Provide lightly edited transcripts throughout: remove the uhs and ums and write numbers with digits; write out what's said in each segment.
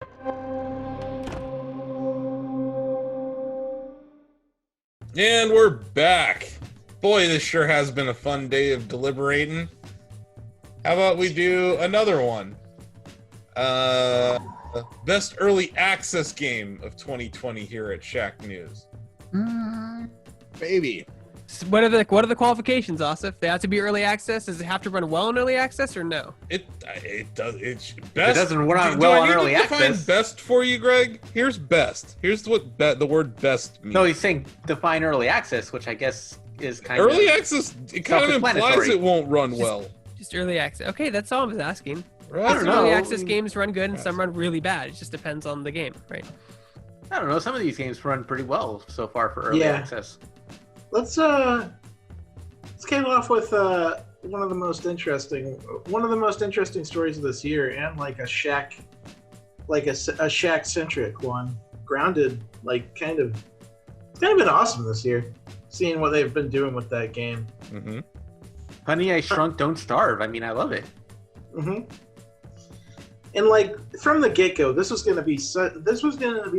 And we're back. Boy, this sure has been a fun day of deliberating. How about we do another one? Best early access game of 2020 here at Shacknews. Baby. What are the qualifications, Asif? They have to be early access. Does it have to run well in early access or no? It does. It's best. It doesn't run well on early access. Define best for you, Greg. Here's best. Here's what the word best means. No, he's saying define early access, which I guess is kind of early access. It kind of implies it won't run well. Just early access. Okay, that's all I was asking. Right? I don't know. Early access games run good and some run really bad. It just depends on the game, right? I don't know. Some of these games run pretty well so far for early access. Let's kick off with one of the most interesting stories of this year, and like a Shack centric one. Grounded, it's kind of been awesome this year, seeing what they've been doing with that game. Mm-hmm. Honey, I Shrunk, Don't Starve. I mean, I love it. Mm-hmm. And like from the get-go, this was going to be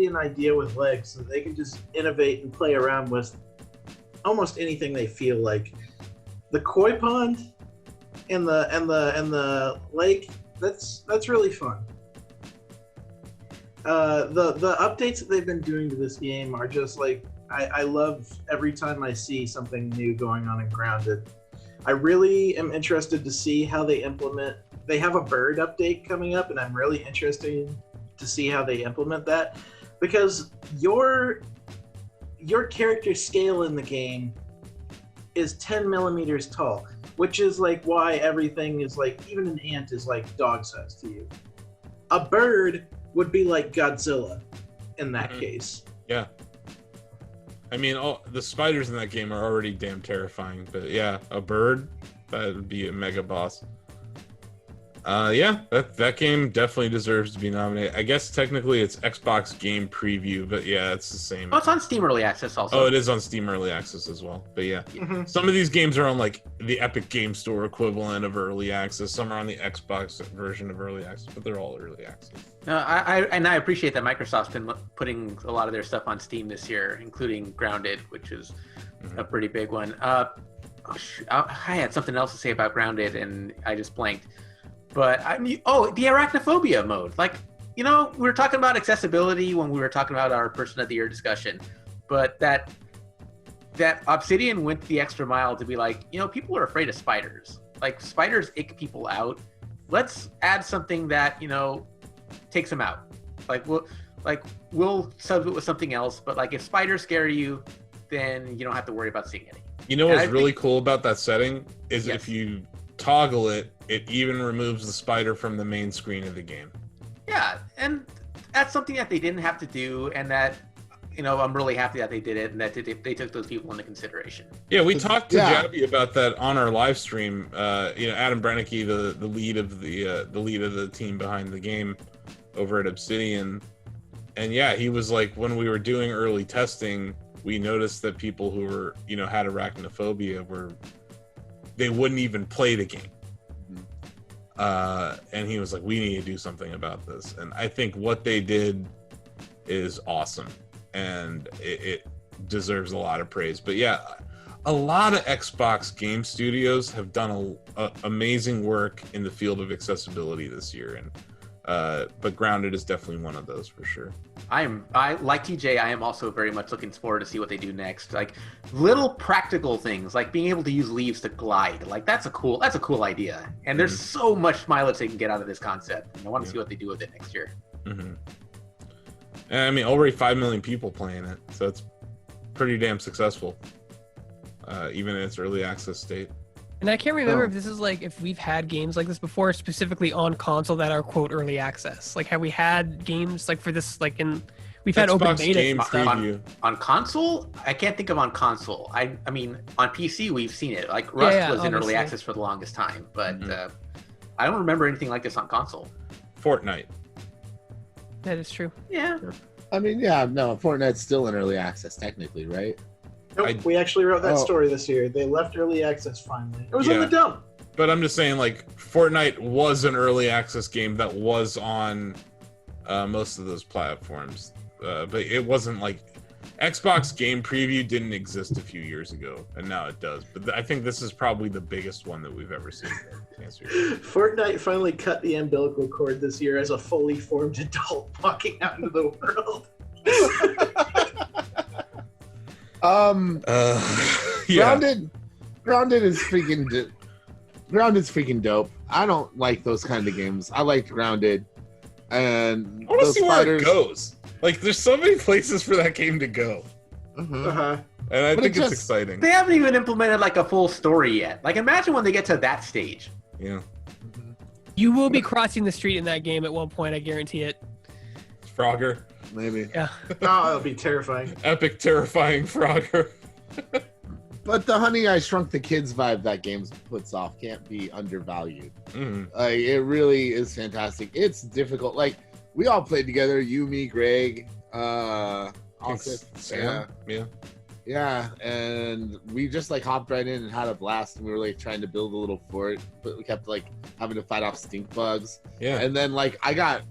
an idea with legs, so they can just innovate and play around with almost anything they feel like. The koi pond and the lake, that's really fun. The updates that they've been doing to this game are just like I love every time I see something new going on in Grounded. I really am interested to see how they implement. They have a bird update coming up, and I'm really interested to see how they implement that, because your character scale in the game is 10 millimeters tall, which is like why everything is like, even an ant is like dog size to you. A bird would be like Godzilla in that case. Yeah. I mean, the spiders in that game are already damn terrifying, but yeah, a bird, that would be a mega boss. Yeah, that game definitely deserves to be nominated. I guess technically it's Xbox Game Preview, but yeah, it's the same. Oh, it's on Steam Early Access also. Oh, it is on Steam Early Access as well. But yeah, some of these games are on like the Epic Game Store equivalent of Early Access. Some are on the Xbox version of Early Access, but they're all Early Access. I appreciate that Microsoft's been putting a lot of their stuff on Steam this year, including Grounded, which is a pretty big one. I had something else to say about Grounded, and I just blanked. But I mean, the arachnophobia mode. Like, we were talking about accessibility when we were talking about our Person of the Year discussion, but that Obsidian went the extra mile to be like, people are afraid of spiders. Like, spiders ick people out. Let's add something that takes them out. We'll sub it with something else. But like, if spiders scare you, then you don't have to worry about seeing any. What's really cool about that setting is if you toggle it, it even removes the spider from the main screen of the game. Yeah, and that's something that they didn't have to do, and that I'm really happy that they did it, and that they took those people into consideration. Yeah, we talked to Jabby about that on our live stream. Adam Brennicky, the lead of the team behind the game over at Obsidian, and yeah, he was like, when we were doing early testing, we noticed that people who were had arachnophobia they wouldn't even play the game. And he was like, we need to do something about this. And I think what they did is awesome, and it deserves a lot of praise. But yeah, a lot of Xbox game studios have done amazing work in the field of accessibility this year, and but Grounded is definitely one of those for sure. I like TJ. I am also very much looking forward to see what they do next. Like little practical things, like being able to use leaves to glide. Like that's a cool idea. And there's so much mileage they can get out of this concept. And I want to see what they do with it next year. And I mean, already 5 million people playing it, so it's pretty damn successful, even in its early access state. And I can't remember if this is like, if we've had games like this before, specifically on console that are quote early access. Like, have we had games like for this, like we've had Xbox open beta Game stuff. On console? I can't think of on console. I mean, on PC we've seen it. Like Rust was in early access for the longest time, but I don't remember anything like this on console. Fortnite. That is true. Yeah. I mean, yeah, no, Fortnite's still in early access technically, right? Nope, we actually wrote that story this year. They left early access finally. It was in the dump. But I'm just saying, like, Fortnite was an early access game that was on most of those platforms, but it wasn't like Xbox Game Preview didn't exist a few years ago, and now it does. But I think this is probably the biggest one that we've ever seen. To answer your question. Fortnite finally cut the umbilical cord this year as a fully formed adult walking out into the world. Yeah. Grounded is freaking Grounded's freaking dope. I don't like those kind of games. I liked Grounded, and I want to those see where fighters. it goes. Like, there's so many places for that game to go, Uh-huh. and I But think it it's just- exciting. They haven't even implemented like a full story yet. Like, imagine when they get to that stage. Yeah, You will be crossing the street in that game at one point. I guarantee it. Frogger, Maybe. Yeah. Oh, that'll be terrifying. epic, terrifying Frogger. But the Honey I Shrunk the Kids vibe that game puts off can't be undervalued. Mhm. Like, it really is fantastic. It's difficult. Like, we all played together. You, me, Greg, Osif, Sam, yeah. Yeah, and we just like hopped right in and had a blast. And we were like trying to build a little fort, but we kept like having to fight off stink bugs. Yeah. And then like I got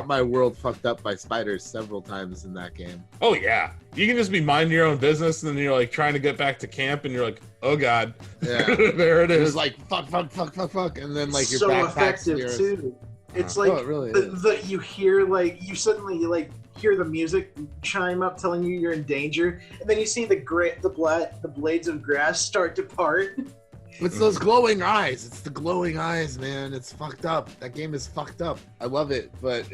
my world fucked up by spiders several times in that game. Oh yeah. You can just be minding your own business, and then you're like trying to get back to camp, and you're like, oh god, Yeah. there it It was is. like fuck, and then like your so backpack's effective nearest. too. It's Oh, like it really is. you hear like you suddenly like hear the music chime up telling you you're in danger, and then you see the blades of grass start to part. It's those glowing eyes. It's the glowing eyes, man. It's fucked up. That game is fucked up. I love it, but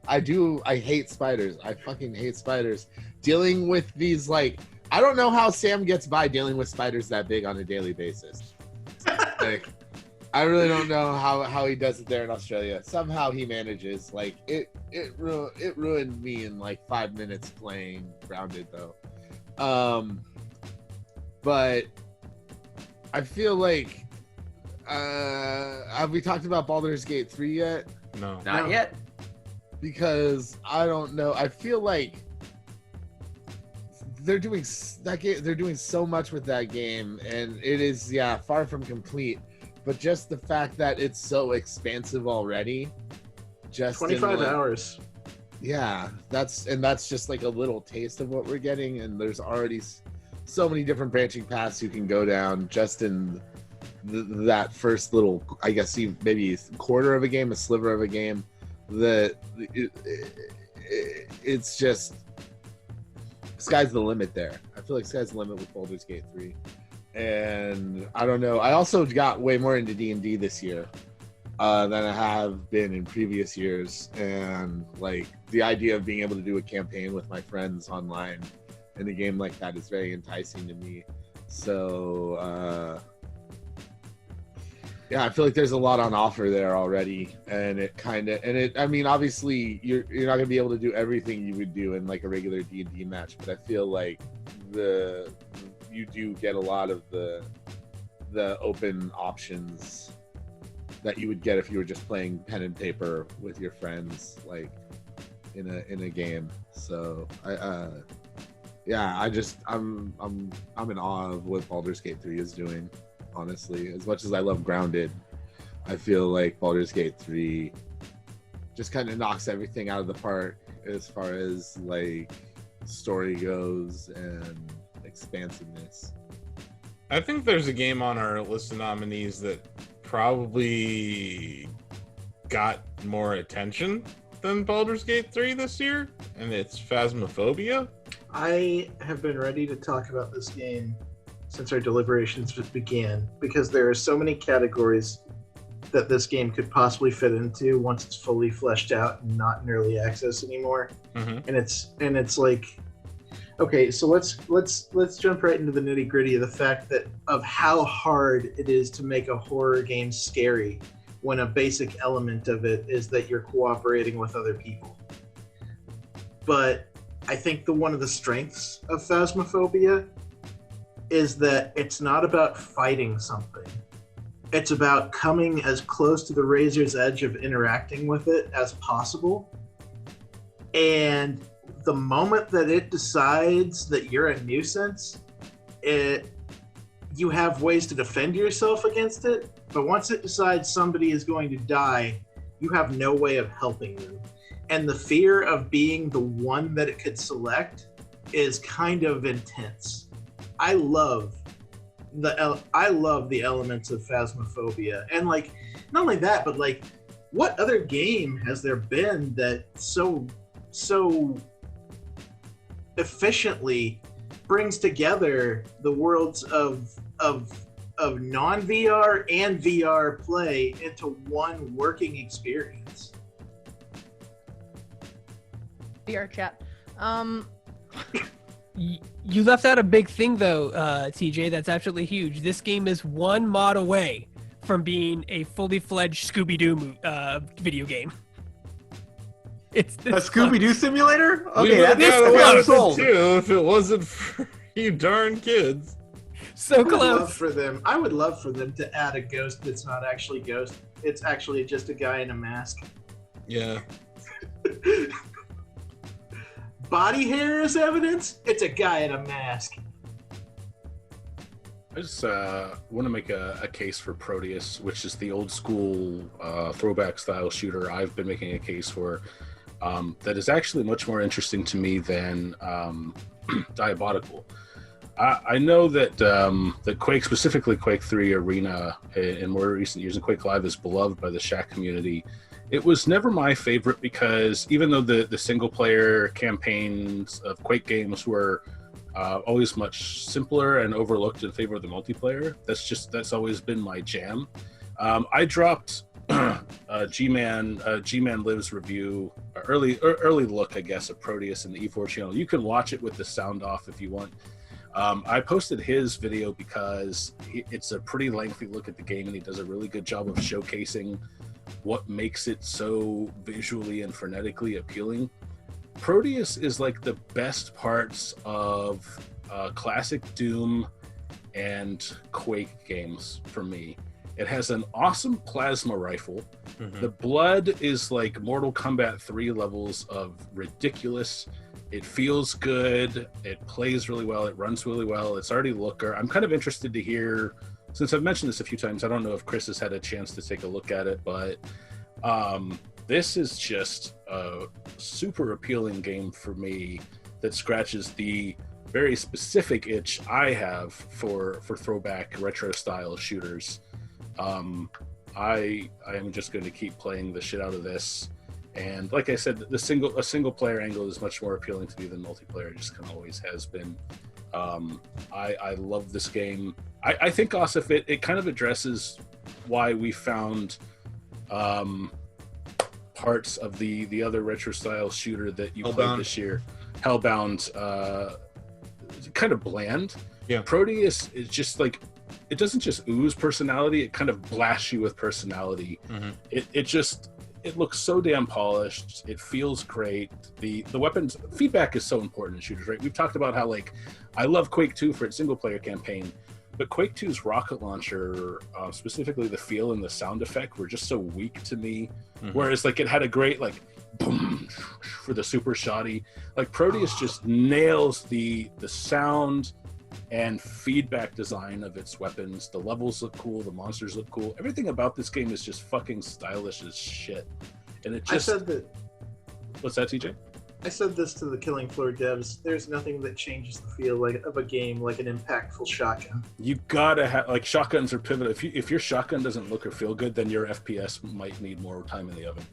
I hate spiders. I fucking hate spiders. Dealing with these, like, I don't know how Sam gets by dealing with spiders that big on a daily basis. Like, I really don't know how he does it there in Australia. Somehow he manages. Like, it ruined me in like 5 minutes playing Grounded though. But I feel like have we talked about Baldur's Gate 3 yet? No. Not No. yet. Because I don't know. I feel like they're doing they're doing so much with that game, and it is far from complete. But just the fact that it's so expansive already, just in, 25 like, hours. Yeah, that's just like a little taste of what we're getting, and there's already so many different branching paths you can go down just in that first little, I guess, maybe quarter of a game, a sliver of a game. It's just sky's the limit there. I feel like sky's the limit with Baldur's Gate 3. And I don't know. I also got way more into D&D this year than I have been in previous years. And like the idea of being able to do a campaign with my friends online in a game like that is very enticing to me. So I feel like there's a lot on offer there already, and I mean, obviously you're not gonna be able to do everything you would do in like a regular D&D match, but I feel like you do get a lot of the open options that you would get if you were just playing pen and paper with your friends, like in a game. So I'm in awe of what Baldur's Gate 3 is doing. Honestly, as much as I love Grounded, I feel like Baldur's Gate 3 just kind of knocks everything out of the park as far as like story goes and expansiveness. I think there's a game on our list of nominees that probably got more attention than Baldur's Gate 3 this year, and it's Phasmophobia. I have been ready to talk about this game since our deliberations began, because there are so many categories that this game could possibly fit into once it's fully fleshed out and not in early access anymore. Mm-hmm. And it's like, okay, so let's jump right into the nitty gritty of the fact of how hard it is to make a horror game scary when a basic element of it is that you're cooperating with other people. But I think one of the strengths of Phasmophobia is that it's not about fighting something. It's about coming as close to the razor's edge of interacting with it as possible. And the moment that it decides that you're a nuisance, you have ways to defend yourself against it. But once it decides somebody is going to die, you have no way of helping them. and the fear of being the one that it could select is kind of intense. I love the elements of Phasmophobia, and like not only that, but like what other game has there been that so efficiently brings together the worlds of non-VR and VR play into one working experience? VR chat. You left out a big thing though, TJ. That's absolutely huge. This game is one mod away from being a fully fledged Scooby-Doo video game. It's A Scooby-Doo simulator? We Okay, would've that's got away with it sold. too if it wasn't for you darn kids. so I would love close. for them to add a ghost that's not actually a ghost. It's actually just a guy in a mask. Yeah. Body hair is evidence. It's a guy in a mask. I just want to make a case for Proteus, which is the old school throwback style shooter I've been making a case for. That is actually much more interesting to me than Diabolical. I know that that Quake, specifically Quake 3 Arena, in more recent years, and Quake Live is beloved by the Shack community. It was never my favorite because even though the single player campaigns of Quake games were always much simpler and overlooked in favor of the multiplayer, that's always been my jam. I dropped G-Man Lives review, early look, I guess, of Proteus in the E4 channel. You can watch it with the sound off if you want. I posted his video because it's a pretty lengthy look at the game, and he does a really good job of showcasing what makes it so visually and frenetically appealing. Proteus is like the best parts of classic Doom and Quake games for me. It has an awesome plasma rifle. Mhm. The blood is like Mortal Kombat 3 levels of ridiculous. It feels good. It plays really well. It runs really well. It's already looker. I'm kind of interested to hear, since I've mentioned this a few times, I don't know if Chris has had a chance to take a look at it, but this is just a super appealing game for me that scratches the very specific itch I have for throwback retro style shooters. I am just going to keep playing the shit out of this. And like I said, a single player angle is much more appealing to me than multiplayer. It just kind of always has been. I love this game. I think, Asif, it kind of addresses why we found parts of the other retro style shooter that you played this year, Hellbound, kind of bland. Yeah. Proteus is just like, it doesn't just ooze personality, it kind of blasts you with personality. Mhm. It looks so damn polished. It feels great. The weapons feedback is so important in shooters, right? We've talked about how, like, I love Quake 2 for its single player campaign, but Quake 2's rocket launcher, specifically the feel and the sound effect, were just so weak to me. Mhm. Whereas, like, it had a great, like, boom for the super shoddy. Like, Proteus just nails the sound and feedback design of its weapons. The levels look cool, the monsters look cool. Everything about this game is just fucking stylish as shit. And it just... What's that, TJ? I said this to the Killing Floor devs. There's nothing that changes the feel of a game like an impactful shotgun. You gotta have, like, shotguns are pivotal. If your shotgun doesn't look or feel good, then your FPS might need more time in the oven.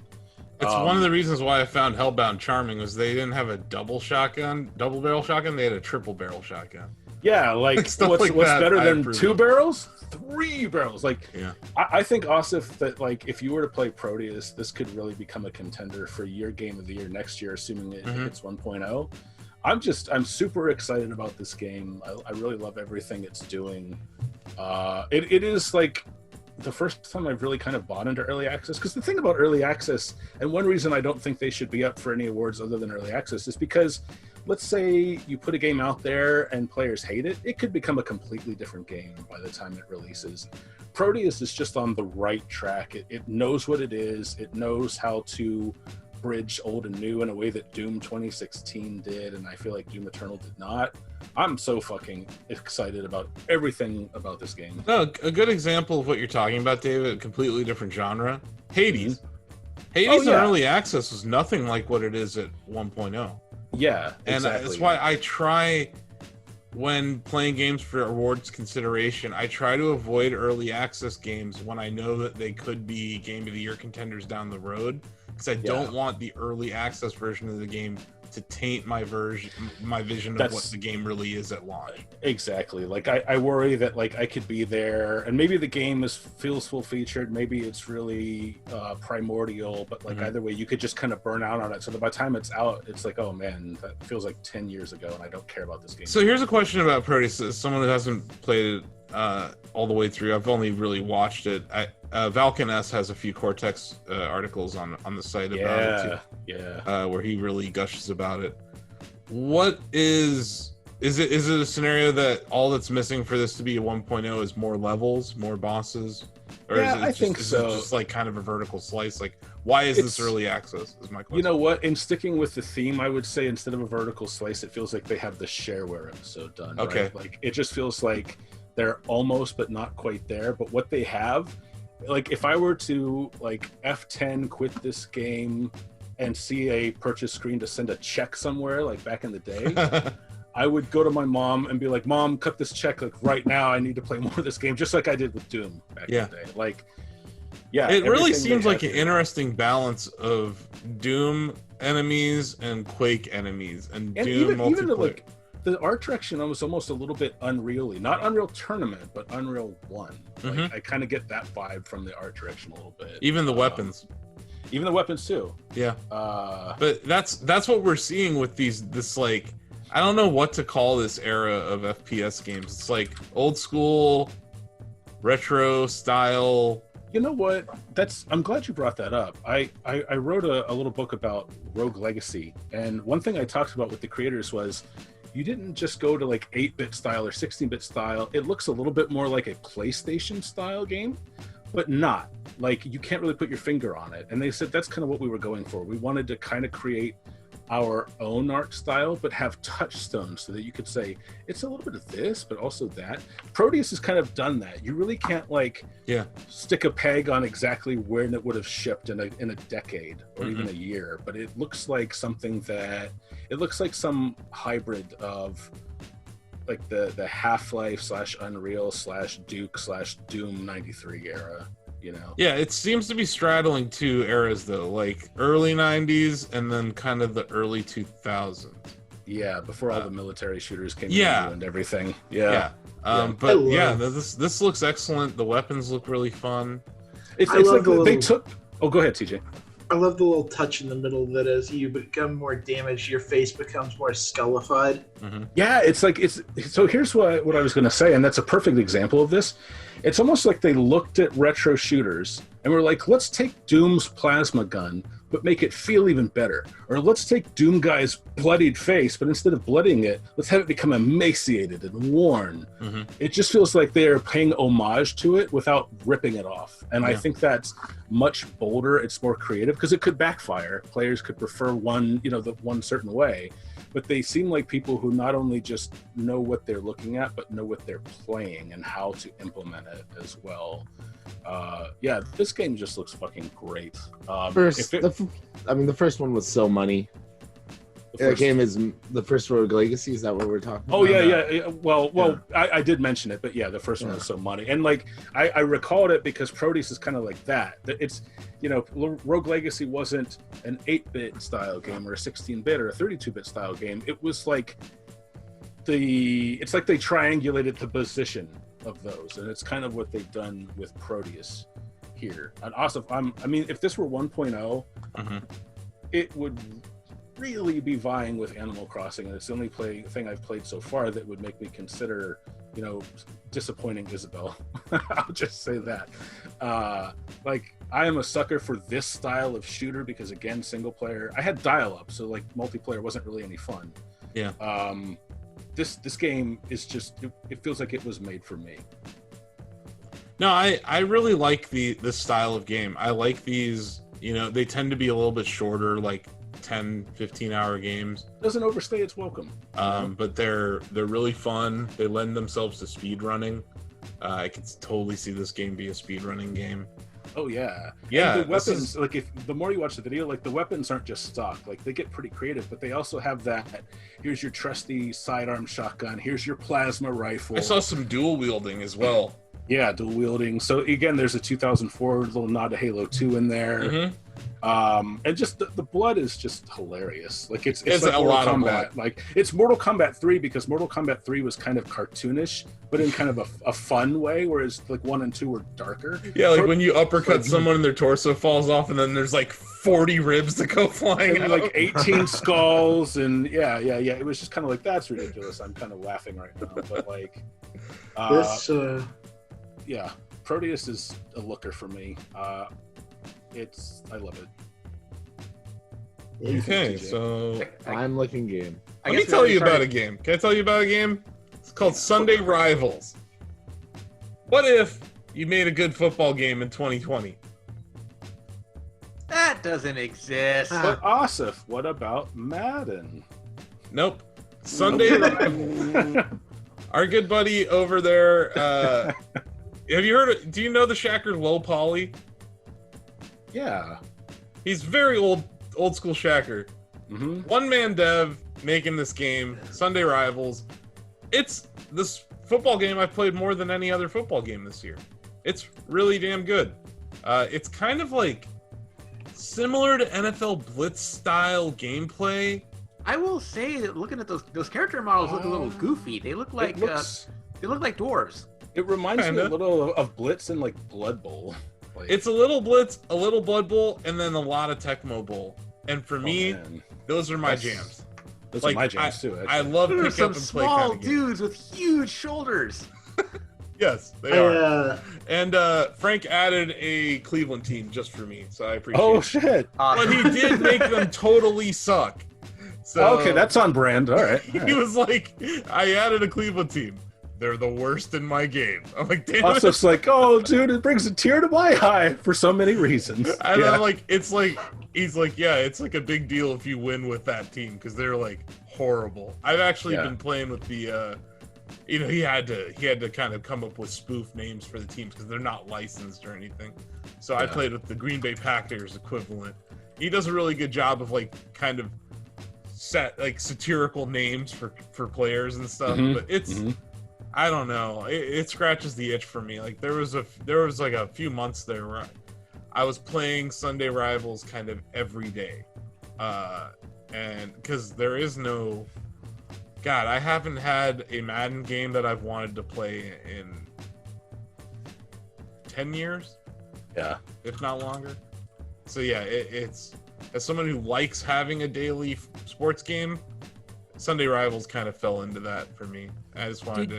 It's one of the reasons why I found Hellbound charming was they didn't have a double barrel shotgun. They had a triple barrel shotgun. Yeah, like, what's Stuff like that, better I than approve 2 of. barrels? 3 barrels. Like, Yeah. I think, Asif, that, like, if you were to play Proteus, this could really become a contender for your game of the year next year, assuming it hits 1.0. I'm super excited about this game. I really love everything it's doing. It is, like, the first time I've really kind of bought into early access, because the thing about early access, and one reason I don't think they should be up for any awards other than early access, is because let's say you put a game out there and players hate it, it could become a completely different game by the time it releases. Proteus is just on the right track. It knows what it is. It knows how to bridge old and new in a way that Doom 2016 did, and I feel like Doom Eternal did not. I'm so fucking excited about everything about this game. No, a good example of what you're talking about, David, a completely different genre. Hades. Hades in yeah. early access was nothing like what it is at 1.0. Yeah, And exactly. that's why I try, when playing games for awards consideration, I try to avoid early access games when I know that they could be Game of the Year contenders down the road, because I don't want the early access version of the game to taint my vision of what the game really is at launch. Exactly. Like I worry that like I could be there, and maybe the game feels full featured, maybe it's really primordial, but like either way, you could just kind of burn out on it. So that by the time it's out, it's like, oh man, that feels like 10 years ago, and I don't care about this game. So here's a question about Proteus. As someone who hasn't played it all the way through, I've only really watched it. Valken S has a few Cortex articles on the site about it too. Where he really gushes about it. What is it a scenario that all that's missing for this to be a 1.0 is more levels, more bosses? Or I think so. Is it just like kind of a vertical slice? Like, why is this early access? Is my question. You know what? In sticking with the theme, I would say instead of a vertical slice, it feels like they have the shareware episode done. Okay. Right? Like it just feels like they're almost but not quite there. But what they have, like if I were to like F10 quit this game and see a purchase screen to send a check somewhere, like back in the day, I would go to my mom and be like, Mom, cut this check like right now. I need to play more of this game, just like I did with Doom back in the day. Like, it really seems like an interesting balance of Doom enemies and Quake enemies and Doom multiplayer. The art direction was almost a little bit Unreal-y. Not Unreal Tournament, but Unreal 1. Like, I kind of get that vibe from the art direction a little bit. Even the weapons. Even the weapons too. Yeah. But that's what we're seeing with this like, I don't know what to call this era of FPS games. It's like old school, retro style. You know what? I'm glad you brought that up. I wrote a little book about Rogue Legacy, and one thing I talked about with the creators was you didn't just go to like 8-bit style or 16-bit style. It looks a little bit more like a PlayStation style game, but not. Like you can't really put your finger on it. And they said that's kind of what we were going for. We wanted to kind of create our own art style, but have touchstones so that you could say it's a little bit of this, but also that. Proteus has kind of done that. You really can't like stick a peg on exactly when it would have shipped in a decade or even a year, but it looks like something that it looks like some hybrid of like the Half-Life / Unreal / Duke / Doom 93 era. You know? Yeah, it seems to be straddling two eras though, like early 90s and then kind of the early 2000s. Yeah, before all the military shooters came in and everything. But this looks excellent. The weapons look really fun. It's like they took. Oh, go ahead, TJ. I love the little touch in the middle that as you become more damaged, your face becomes more skullified. Yeah, it's like so here's what I was going to say, and that's a perfect example of this. It's almost like they looked at retro shooters and were like, let's take Doom's plasma gun, but make it feel even better. Or let's take Doom Guy's bloodied face, but instead of bloodying it, let's have it become emaciated and worn. It just feels like they're paying homage to it without ripping it off. And I think that's much bolder. It's more creative because it could backfire. Players could prefer one certain way. But they seem like people who not only just know what they're looking at, but know what they're playing and how to implement it as well. This game just looks fucking great. The first one was so money. The game is the first Rogue Legacy. Is that what we're talking about? Oh yeah. Well, I did mention it, but yeah, the first one was so money, and like I recalled it because Proteus is kind of like that. It's Rogue Legacy wasn't an 8-bit style game or a 16-bit or a 32-bit style game. It was like it's like they triangulated the position of those, and it's kind of what they've done with Proteus here. And also, if this were 1.0, it would really be vying with Animal Crossing, and it's the only thing I've played so far that would make me consider, disappointing Isabel. I'll just say that. Like, I am a sucker for this style of shooter because, again, single player. I had dial-up, so like multiplayer wasn't really any fun. Yeah. This game is just it feels like it was made for me. No, I really like this style of game. I like these. They tend to be a little bit shorter, like 10-15 hour games. Doesn't overstay its welcome. But they're really fun. They lend themselves to speed running. I could totally see this game be a speed running game. Oh yeah, Yeah, And the this weapons, is- like if the more you watch the video, like the weapons aren't just stock. Like they get pretty creative, but they also have that. Here's your trusty sidearm shotgun. Here's your plasma rifle. I saw some dual wielding as well. Yeah, dual wielding. So again, there's a 2004 little nod to Halo 2 in there. Mhm. And just the blood is just hilarious. Like it's It's like a Mortal lot of Kombat. blood. Like it's Mortal Kombat 3 because Mortal Kombat 3 was kind of cartoonish, but in kind of a fun way, whereas like 1 and 2 were darker. Yeah, like For- when you uppercut someone and their torso falls off, and then there's like 40 ribs that go flying and out. like 18 skulls, and yeah. It was just kind of like, that's ridiculous. I'm kind of laughing right now, but like, yeah, Proteus is a looker for me. I love it. What do you Okay, think, TJ? so I'm looking game. let me tell you about a game. Can I tell you about a game? It's called Sunday Rivals. What if you made a good football game in 2020? That doesn't exist. But Asif, what about Madden? Nope. Sunday Rivals. Our good buddy over there. Have you heard? Do you know the Shacker Low Poly? Yeah. He's very old school Shacker. Mm-hmm. One man dev making this game. Sunday Rivals. It's this football game I've played more than any other football game this year. It's really damn good. It's kind of like similar to NFL Blitz style gameplay. I will say that looking at those character models look a little goofy. They look like they look like dwarves. It reminds me Kinda. a little of Blitz and like Blood Bowl. Like, It's a little Blitz, a little Blood Bowl, and then a lot of Tecmo Bowl. And for me, man. those are my That's- jams. Those like, are my jams too. Actually. I love There are pick some up and play small kind of games. dudes with huge shoulders. Yes, they are. I, And Frank added a Cleveland team just for me, so I appreciate Oh it. shit! But he did make them totally suck. So Okay, that's on brand. All right. all he right. was like, I added a Cleveland team. They're the worst in my game. I'm like, damn it. Asif's like, oh, dude, it brings a tear to my eye for so many reasons. And Yeah. then like it's like he's like, yeah, it's like a big deal if you win with that team because they're like horrible. I've actually Yeah. been playing with the he had to kind of come up with spoof names for the teams because they're not licensed or anything. So I Yeah. played with the Green Bay Packers equivalent. He does a really good job of like kind of set like satirical names for players and stuff. Mhm, But it's mhm. I don't know. It scratches the itch for me. Like there was like a few months there where I was playing Sunday Rivals kind of every day, and because there is no, God, I haven't had a Madden game that I've wanted to play in 10 years, Yeah. if not longer. So yeah, it's as someone who likes having a daily sports game, Sunday Rivals kind of fell into that for me. I just wanted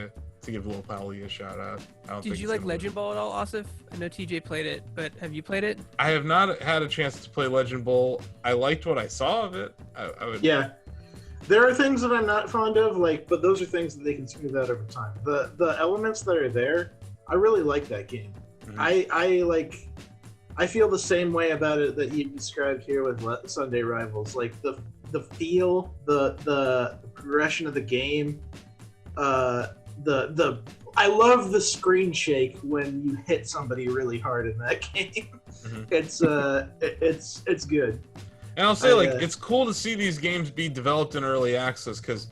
to give Lil Pally a shout out. I don't Did think you it's like gonna Legend win. Ball at all, Asif? I know TJ played it, but have you played it? I have not had a chance to play Legend Bowl. I liked what I saw of it. I would. yeah, there are things that I'm not fond of, like, but those are things that they can smooth out over time. The elements that are there, I really like that game. Mhm. I feel the same way about it that you described here with Sunday Rivals. Like the feel, the progression of the game, I love the screen shake when you hit somebody really hard in that game. Mhm. It's good. And I'll say, I, like, it's cool to see these games be developed in early access because,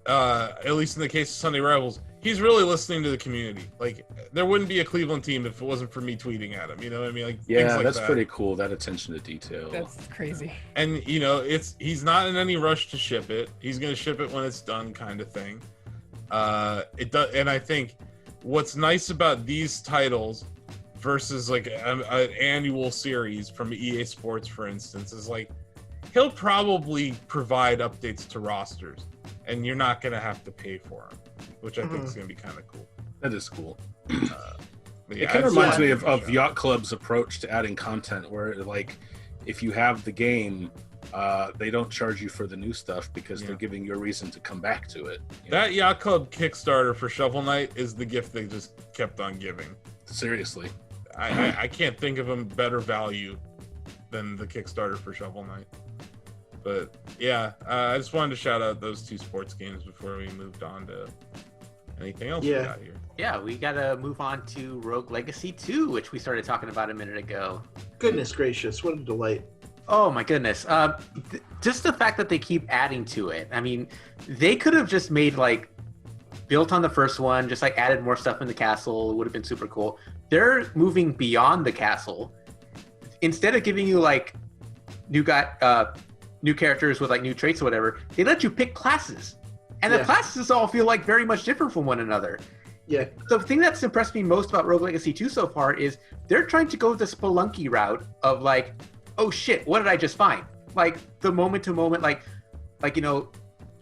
at least in the case of Sunday Rivals, he's really listening to the community. Like, there wouldn't be a Cleveland team if it wasn't for me tweeting at him. You know what I mean? Like, things Yeah, like that's that. pretty cool. That attention to detail. That's crazy. And you know, he's not in any rush to ship it. He's gonna ship it when it's done, kind of thing. It does, and I think what's nice about these titles versus like an annual series from EA Sports, for instance, is like he'll probably provide updates to rosters, and you're not gonna have to pay for them, which I think is gonna be kind of cool. That is cool. But It yeah, kind of I'd reminds say me I'd of give it a shot. Yacht Club's approach to adding content, where like if you have the game, they don't charge you for the new stuff because Yeah. they're giving you a reason to come back to it. you That know? Yacht Club Kickstarter for Shovel Knight is the gift they just kept on giving. Seriously. I can't think of a better value than the Kickstarter for Shovel Knight. But yeah, I just wanted to shout out those two sports games before we moved on to Anything else Yeah. we got here? Yeah, we gotta move on to Rogue Legacy 2, which we started talking about a minute ago. Goodness gracious, what a delight. Oh my goodness. Just the fact that they keep adding to it. I mean, they could have just made like built on the first one, just like added more stuff in the castle. It would have been super cool. They're moving beyond the castle. Instead of giving you like new characters with like new traits or whatever, they let you pick classes. And the Yeah. classes all feel like very much different from one another. Yeah. The thing that's impressed me most about Rogue Legacy 2 so far is they're trying to go the Spelunky route of like, oh shit, what did I just find? Like the moment to moment, like you know,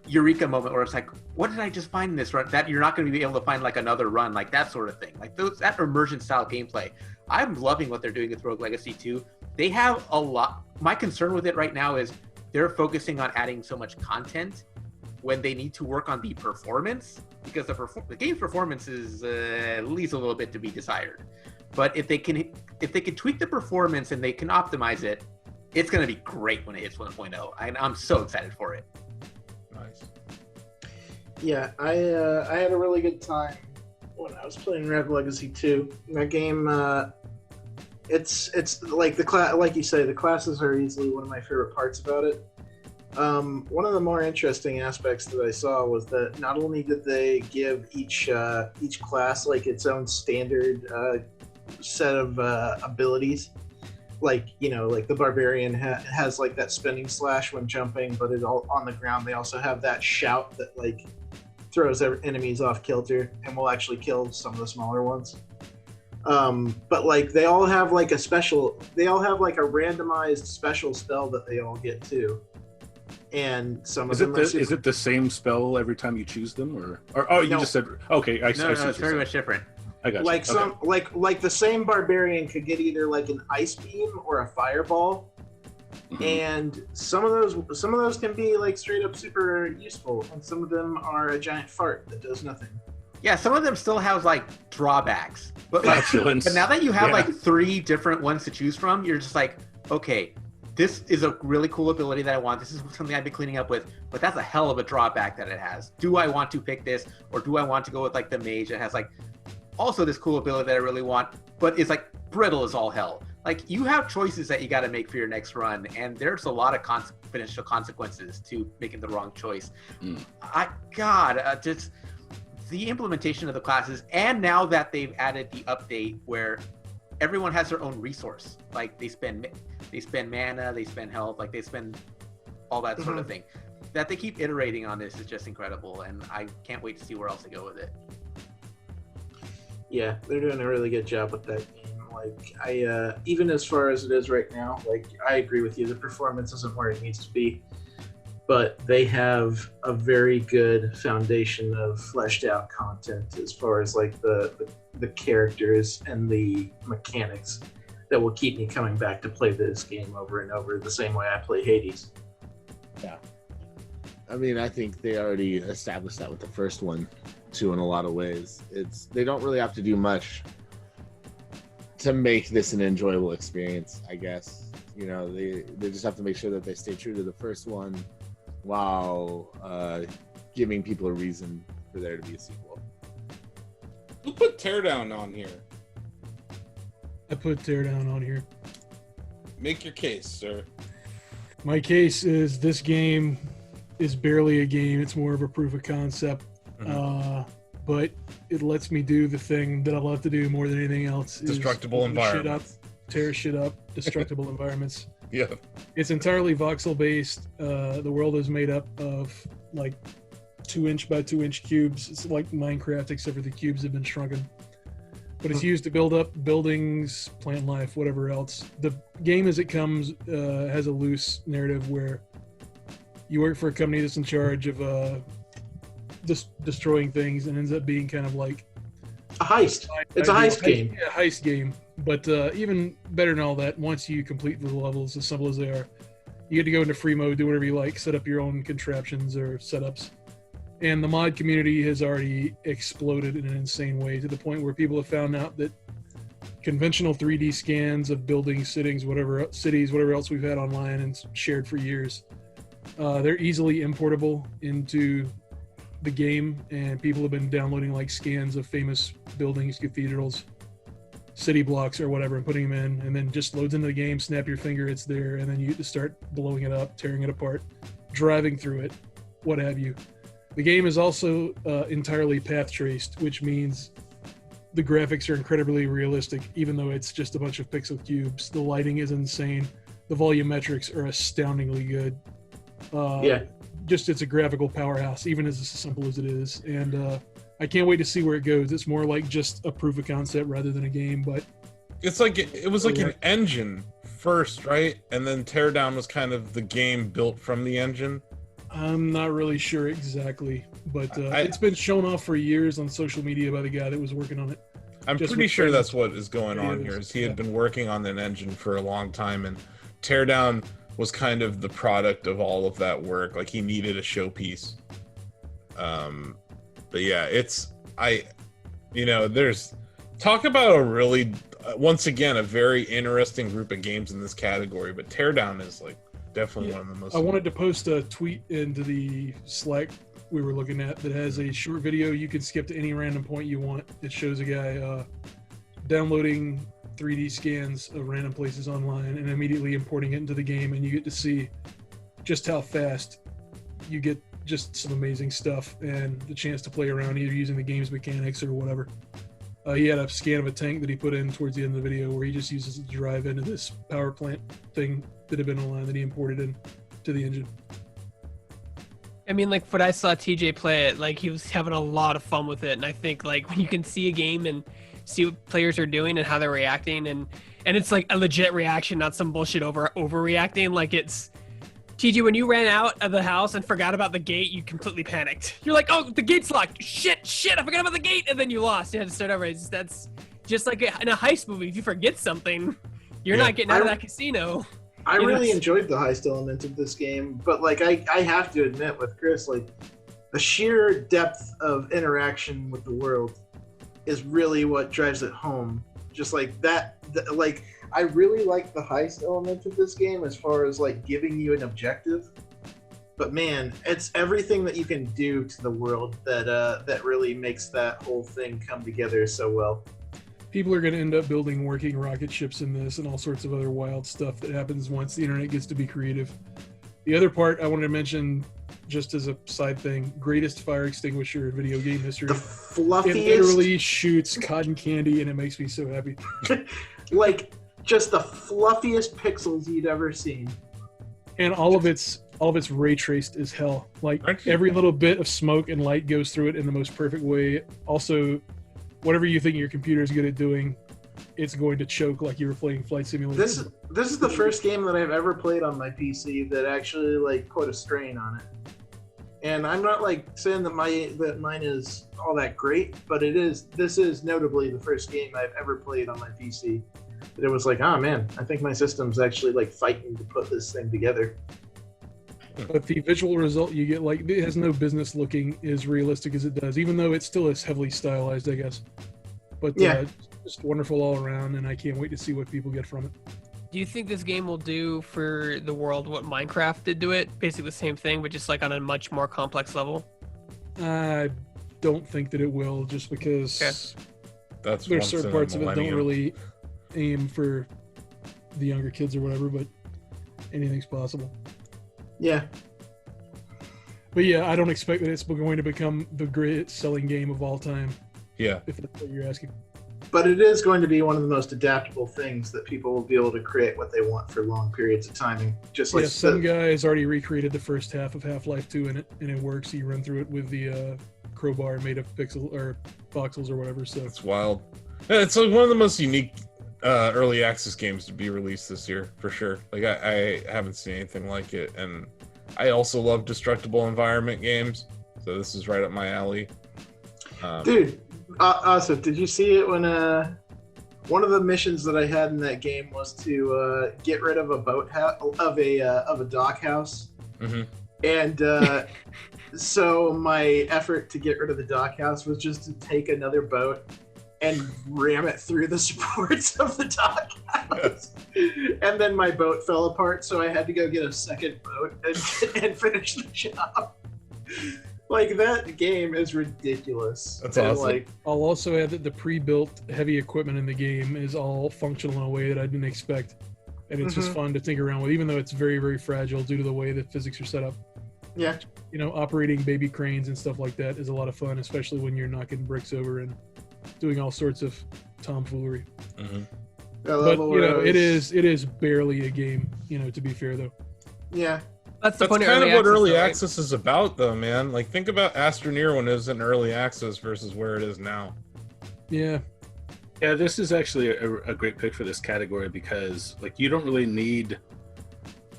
Eureka moment where it's like, what did I just find in this run that you're not going to be able to find like another run, like that sort of thing. Like that immersion style gameplay. I'm loving what they're doing with Rogue Legacy 2. They have a lot. My concern with it right now is they're focusing on adding so much content when they need to work on the performance, because the game's performance is leaves a little bit to be desired. But if they can tweak the performance and they can optimize it, it's going to be great when it hits 1.0. I'm so excited for it. Nice. Yeah, I had a really good time when I was playing Rogue Legacy 2. That game, it's like like you say, the classes are easily one of my favorite parts about it. One of the more interesting aspects that I saw was that not only did they give each class like its own standard set of abilities, like like the barbarian has like that spinning slash when jumping, but it all on the ground. They also have that shout that like throws enemies off kilter and will actually kill some of the smaller ones. But like they all have like a randomized special spell that they all get too. And some of them is it the same spell every time you choose them, or oh, you No. just said okay? I see No, what it's you're very saying. much different. I got like you. Okay. some like the same barbarian could get either like an ice beam or a fireball, Mhm. and some of those can be like straight up super useful, and some of them are a giant fart that does nothing. Yeah, some of them still have like drawbacks, but like, Flatulence. but now that you have Yeah. like 3 different ones to choose from, you're just like, okay, this is a really cool ability that I want. This is something I've been cleaning up with, but that's a hell of a drawback that it has. Do I want to pick this, or do I want to go with like the mage that has like also this cool ability that I really want, but it's like brittle as all hell. Like you have choices that you got to make for your next run, and there's a lot of financial consequences to making the wrong choice. Just the implementation of the classes, and now that they've added the update where everyone has their own resource, like they spend mana, they spend health, like they spend all that sort of thing. That they keep iterating on this is just incredible, and I can't wait to see where else they go with it. Yeah, they're doing a really good job with that game. Like I even as far as it is right now, like I agree with you, the performance isn't where it needs to be, but they have a very good foundation of fleshed out content as far as like the characters and the mechanics that will keep me coming back to play this game over and over, the same way I play Hades. Yeah. I mean, I think they already established that with the first one too in a lot of ways. They don't really have to do much to make this an enjoyable experience, I guess. You know, they just have to make sure that they stay true to the first one while giving people a reason for there to be a sequel. Who put Teardown on here? I put Teardown on here. Make your case, sir. My case is this game is barely a game. It's more of a proof of concept. But it lets me do the thing that I love to do more than anything else. Destructible environments. Tear shit up, destructible environments. Yeah. It's entirely voxel based. The world is made up of like 2-inch by 2-inch cubes. It's like Minecraft, except for the cubes have been shrunken. But it's used to build up buildings, plant life, whatever else. The game as it comes has a loose narrative where you work for a company that's in charge of destroying things, and ends up being kind of like A heist. It's a heist game. Yeah, heist game. But even better than all that, once you complete the levels, as simple as they are, you get to go into free mode, do whatever you like, set up your own contraptions or setups. And the mod community has already exploded in an insane way, to the point where people have found out that conventional 3D scans of buildings, cities, whatever else we've had online and shared for years, they're easily importable into the game, and people have been downloading like scans of famous buildings, cathedrals, city blocks, or whatever, and putting them in, and then just loads into the game. Snap your finger, it's there, and then you get to start blowing it up, tearing it apart, driving through it, what have you. The game is also entirely path traced, which means the graphics are incredibly realistic, even though it's just a bunch of pixel cubes. The lighting is insane. The volumetrics are astoundingly good. Just it's a graphical powerhouse, even as simple as it is. And I can't wait to see where it goes. It's more like just a proof of concept rather than a game, but it's like it was like an engine first, right? And then Teardown was kind of the game built from the engine. I'm not really sure exactly, but it's been shown off for years on social media by the guy that was working on it. I'm pretty sure that's what is going on here. Is he had been working on an engine for a long time, and Teardown was kind of the product of all of that work. Like, he needed a showpiece. But yeah, there's talk about a really, once again, a very interesting group of games in this category. But Teardown is like definitely one of the most. I wanted to post a tweet into the Slack we were looking at that has a short video you can skip to any random point you want. It shows a guy downloading 3D scans of random places online and immediately importing it into the game, and you get to see just how fast you get just some amazing stuff and the chance to play around either using the game's mechanics or whatever. He had a scan of a tank that he put in towards the end of the video where he just uses it to drive into this power plant thing that had been online that he imported in to the engine. I mean, like, when I saw TJ play it, like, he was having a lot of fun with it, and I think, like, when you can see a game and see what players are doing and how they're reacting, and it's, like, a legit reaction, not some bullshit overreacting, like, it's... TJ, when you ran out of the house and forgot about the gate, you completely panicked. You're like, oh, the gate's locked. Shit, I forgot about the gate, and then you lost. You had to start over. That's just like in a heist movie. If you forget something, you're not getting out of that casino. I really enjoyed the heist element of this game, but like I have to admit with Chris, like the sheer depth of interaction with the world is really what drives it home. Just like that, like I really like the heist element of this game as far as like giving you an objective. But man, it's everything that you can do to the world that really makes that whole thing come together so well. People are going to end up building working rocket ships in this and all sorts of other wild stuff that happens once the internet gets to be creative. The other part I wanted to mention, just as a side thing, greatest fire extinguisher in video game history. The fluffiest... It literally shoots cotton candy and it makes me so happy. Like, just the fluffiest pixels you'd ever seen. And all of it's ray traced as hell. Like, every little bit of smoke and light goes through it in the most perfect way. Also, whatever you think your computer is good at doing, it's going to choke like you were playing Flight Simulator. This is the first game that I've ever played on my PC that actually like put a strain on it. And I'm not like saying that mine is all that great, but this is notably the first game I've ever played on my PC that it was like, oh man, I think my system's actually like fighting to put this thing together. But the visual result you get, like, it has no business looking as realistic as it does, even though it still is heavily stylized, I guess. But yeah, just wonderful all around, and I can't wait to see what people get from it. Do you think this game will do for the world what Minecraft did to it? Basically the same thing, but just like on a much more complex level? I don't think that it will, just because there's certain parts of it don't really aim for the younger kids or whatever, but anything's possible. Yeah. But yeah, I don't expect that it's going to become the greatest selling game of all time. Yeah. If that's what you're asking. But it is going to be one of the most adaptable things that people will be able to create what they want for long periods of timing. Just like some guy has already recreated the first half of Half-Life 2 in it, and it works. You run through it with the crowbar made of voxels or whatever. So it's wild. Yeah, it's like one of the most unique early access games to be released this year, for sure. Like I haven't seen anything like it, and I also love destructible environment games, so this is right up my alley. Dude, also, did you see it when one of the missions that I had in that game was to get rid of a of a dock house, and so my effort to get rid of the dock house was just to take another boat and ram it through the supports of the dock house. And then my boat fell apart, so I had to go get a second boat and finish the job. Like, that game is ridiculous. That's And, awesome. like, I'll also add that the pre-built heavy equipment in the game is all functional in a way that I didn't expect, and it's just fun to tinker around with, even though it's very, very fragile due to the way the physics are set up. yeah. You know, operating baby cranes and stuff like that is a lot of fun, especially when you're knocking bricks over and doing all sorts of tomfoolery. Mhm. That But level you know, where it is barely a game. You know, to be fair though. Yeah. That's the That's point kind of what early though, right? access is about, though, man. Like, think about Astroneer when it was in early access versus where it is now. Yeah, Yeah, this is actually a great pick for this category because, like, you don't really need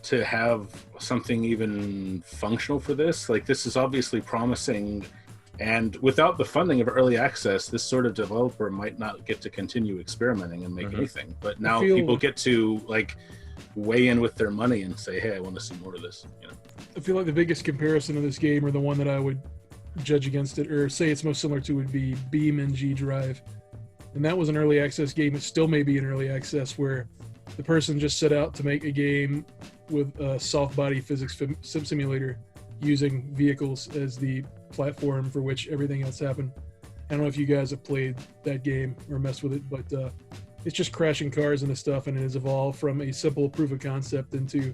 to have something even functional for this. Like, this is obviously promising, and without the funding of early access, this sort of developer might not get to continue experimenting and make anything. But now people get to, like, weigh in with their money and say, hey, I want to see more of this. You know? I feel like the biggest comparison of this game, or the one that I would judge against it, or say it's most similar to, would be Beam and G Drive. And that was an early access game. It still may be an early access where the person just set out to make a game with a soft body physics simulator using vehicles as the platform for which everything else happened. I don't know if you guys have played that game or messed with it, but it's just crashing cars into stuff, and it has evolved from a simple proof of concept into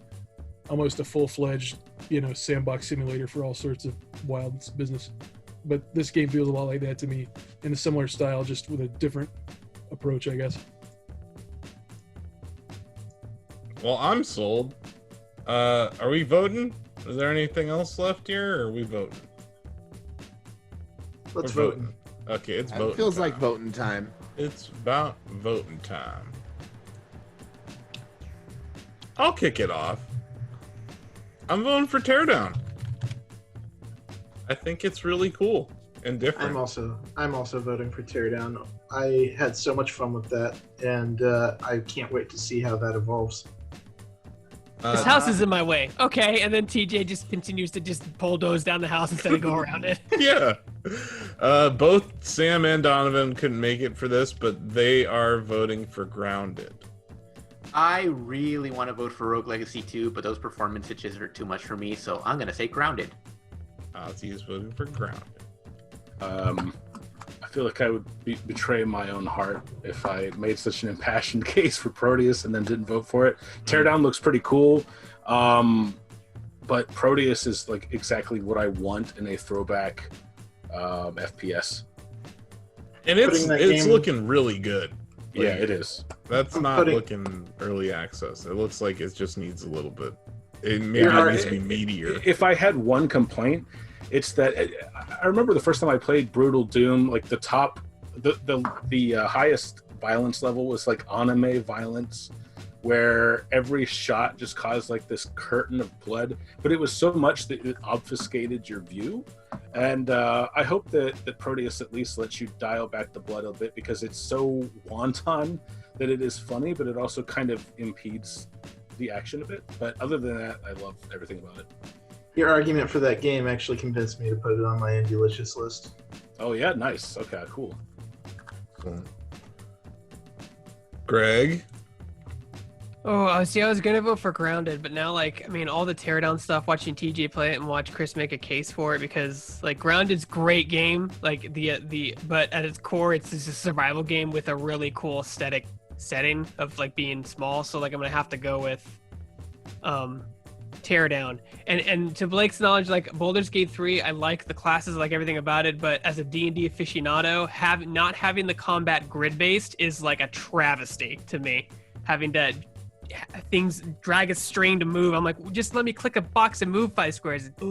almost a full-fledged, you know, sandbox simulator for all sorts of wild business. But this game feels a lot like that to me, in a similar style, just with a different approach, I guess. Well, I'm sold. Are we voting? Is there anything else left here, or are we voting? Let's We're vote. voting. Okay, it's It voting. feels time. like voting time. It's about voting time. I'll kick it off. I'm voting for Teardown. I think it's really cool and different. I'm also voting for Teardown. I had so much fun with that, and I can't wait to see how that evolves. This house is in my way. Okay, and then TJ just continues to just bulldoze down the house instead of go around it. Yeah. Both Sam and Donovan couldn't make it for this, but they are voting for Grounded. I really want to vote for Rogue Legacy 2, but those performance hitches are too much for me, so I'm going to say Grounded. Ozzy is voting for Grounded. I feel like I would betray my own heart if I made such an impassioned case for Proteus and then didn't vote for it. Teardown looks pretty cool, but Proteus is like exactly what I want in a throwback FPS. And it's Putting that game- looking really good. Like, Yeah, it is. That's I'm not putting- looking early access. It looks like it just needs a little bit. It maybe Yeah, needs to be meatier. If I had one complaint, it's that I remember the first time I played Brutal Doom, like the highest violence level was like anime violence, where every shot just caused like this curtain of blood, but it was so much that it obfuscated your view. And I hope that Proteus at least lets you dial back the blood a bit, because it's so wanton that it is funny, but it also kind of impedes the action a bit. But other than that, I love everything about it. Your argument for that game actually convinced me to put it on my Indulicious list. Oh yeah, nice. Okay, cool. Greg? Oh, see, I was gonna vote for Grounded, but now, like, I mean, all the Teardown stuff, watching TJ play it and watch Chris make a case for it, because, like, Grounded's great game, like, but at its core, it's just a survival game with a really cool aesthetic setting of, like, being small, so, like, I'm gonna have to go with, Teardown. And to Blake's knowledge, like, Baldur's Gate 3, I like the classes, I like everything about it, but as a D&D aficionado, not having the combat grid-based is, like, a travesty to me. Having to things drag a string to move. I'm like, just let me click a box and move 5 squares. It's a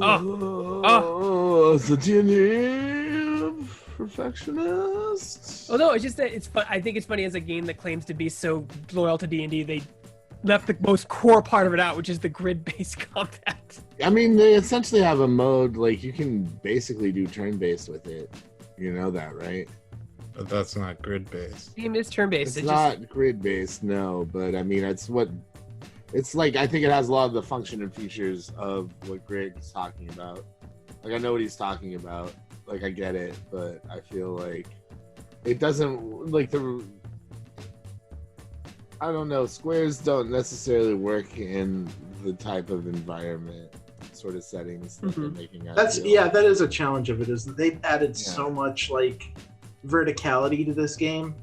DNA perfectionist. Oh no, it's just that it's fun. I think it's funny, as a game that claims to be so loyal to D&D, they left the most core part of it out, which is the grid-based combat. I mean, they essentially have a mode, like, you can basically do turn-based with it. You know that, right? But that's not grid-based. The game is turn-based. It's not grid-based, no, but I mean, it's like, I think it has a lot of the function and features of what Greg is talking about. Like, I know what he's talking about. Like, I get it, but I feel like it doesn't, like, I don't know, squares don't necessarily work in the type of environment sort of settings that they're making. That is a challenge of it, is that they've added so much like verticality to this game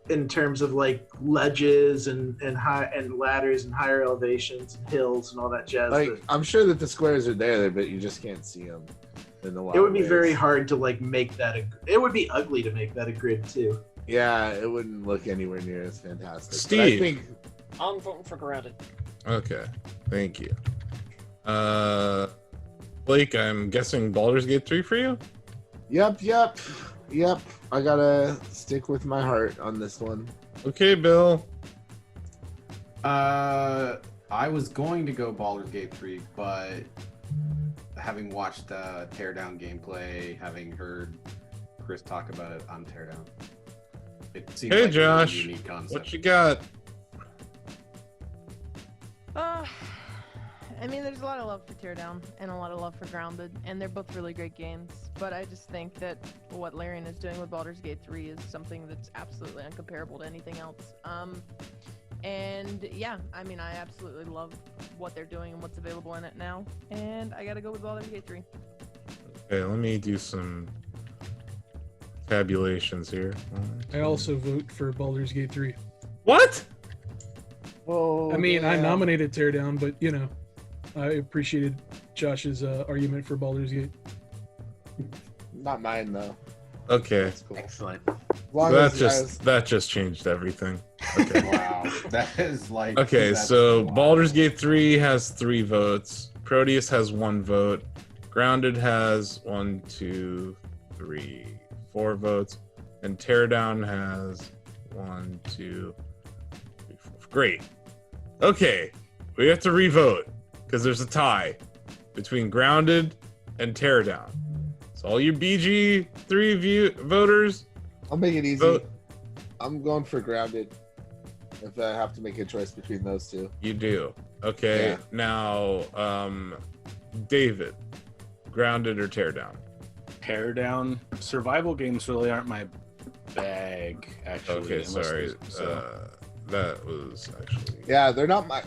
in terms of like ledges and high and ladders and higher elevations and hills and all that jazz. Like, I'm sure that the squares are there, but you just can't see them. In a lot it would be ways. very hard to like make that. It would be ugly to make that a grid too. Yeah, it wouldn't look anywhere near as fantastic. Steve. But I think I'm voting for Grounded. Okay, thank you. Blake, I'm guessing Baldur's Gate 3 for you? Yep. I gotta stick with my heart on this one. Okay, Bill. I was going to go Baldur's Gate 3, but having watched Teardown gameplay, having heard Chris talk about it on Teardown, it seems Hey, like Josh, a really unique concept. what you got? I mean, there's a lot of love for Teardown and a lot of love for Grounded, and they're both really great games. But I just think that what Larian is doing with Baldur's Gate 3 is something that's absolutely uncomparable to anything else. And yeah, I mean, I absolutely love what they're doing and what's available in it now. And I gotta go with Baldur's Gate 3. Okay, let me do some tabulations here. I also vote for Baldur's Gate 3. What? Oh, I mean, I yeah. nominated Teardown, but you know, I appreciated Josh's argument for Baldur's Gate. Not mine though. Okay, That's cool. Excellent. As long that as that just changed everything. Okay. Wow, that is like. Okay, that's so wild. Baldur's Gate 3 has 3 votes. Proteus has 1 vote. Grounded has 1, 2, 3, 4 votes. And Teardown has 1, 2, 3, 4. Great. Okay, we have to revote because there's a tie between Grounded and Teardown. So all you BG3 voters, I'll make it easy. vote. I'm going for Grounded. If I have to make a choice between those two. You do. Okay. Yeah. Now, David, Grounded or Teardown? Teardown. Survival games really aren't my bag, actually. Okay, unless sorry. there's- So. That was actually. Yeah, they're not my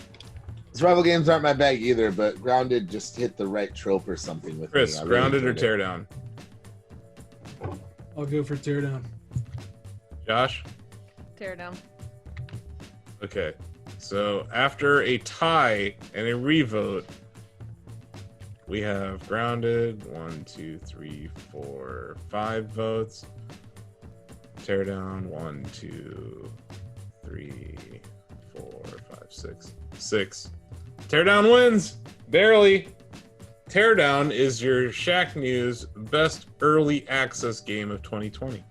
survival games aren't my bag either, but Grounded just hit the right trope or something with Chris, me. I really Grounded or enjoyed it. Teardown? I'll go for Teardown. Josh? Teardown. Okay. So after a tie and a revote, we have Grounded, 1, 2, 3, 4, 5 votes. Teardown, 1, 2, 3, 4, 5, 6. 6. Teardown wins! Barely. Teardown is your Shacknews best early access game of 2020.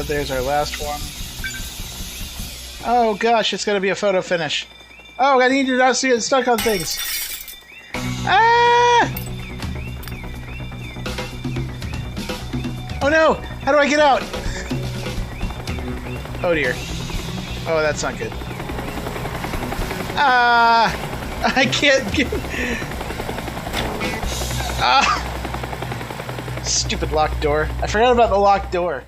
There's our last one. Oh gosh, it's gonna be a photo finish. Oh, I need to not see it stuck on things. Ah! Oh no! How do I get out? Oh dear. Oh, that's not good. Ah! I can't get. Ah! Stupid locked door. I forgot about the locked door.